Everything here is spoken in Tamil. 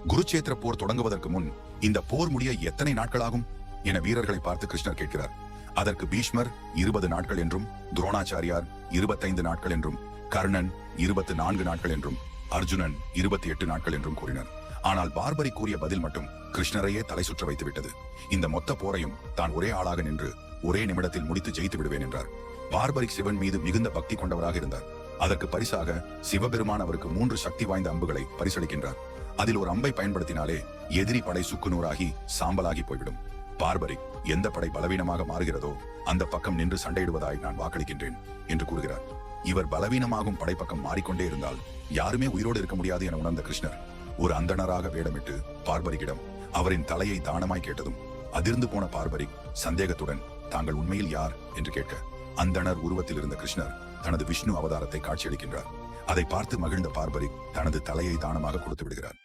குருச்சேத்திர போர் தொடங்குவதற்கு முன் இந்த போர் முடிய எத்தனை நாட்கள் ஆகும் என வீரர்களை பார்த்து கிருஷ்ணர் கேட்கிறார். அதற்கு பீஷ்மர் 20 நாட்கள் என்றும், துரோணாச்சாரியார் 25 நாட்கள் என்றும், கர்ணன் 24 நாட்கள் என்றும், அர்ஜுனன் 28 நாட்கள் என்றும் கூறினர். ஆனால் பார்பரி கூறிய பதில் மட்டும் கிருஷ்ணரையே தலை சுற்ற வைத்து விட்டது. இந்த மொத்த போரையும் தான் ஒரே ஆளாக நின்று ஒரே நிமிடத்தில் முடித்து ஜெயித்து விடுவேன் என்றார். பார்பரிக் சிவன் மீது மிகுந்த பக்தி கொண்டவராக இருந்தார். அதற்கு பரிசாக சிவபெருமான் அவருக்கு 3 சக்தி வாய்ந்த அம்புகளை பரிசளிக்கின்றார். அதில் ஒரு அம்பை பயன்படுத்தினாலே எதிரி படை சுக்குநூறாகி சாம்பலாகி போய்விடும். பார்பரிக் எந்த படை பலவீனமாக மாறுகிறதோ அந்த பக்கம் நின்று சண்டையிடுவதாய் நான் வாக்களிக்கின்றேன் என்று கூறுகிறார். இவர் பலவீனமாகும் படைப்பக்கம் மாறிக்கொண்டே இருந்தால் யாருமே உயிரோடு இருக்க முடியாது என உணர்ந்த கிருஷ்ணர் ஒரு அந்தணராக வேடமிட்டு பார்பரிக்கிடம் அவரின் தலையை தானமாய் கேட்டதும் அதிர்ந்து போன பார்பரிக் சந்தேகத்துடன் தாங்கள் உண்மையில் யார் என்று கேட்க, அந்தணர் உருவத்தில் இருந்த கிருஷ்ணர் தனது விஷ்ணு அவதாரத்தை காட்சியளிக்கின்றார். அதை பார்த்து மகிழ்ந்த பார்பரிக் தனது தலையை தானமாக கொடுத்து விடுகிறார்.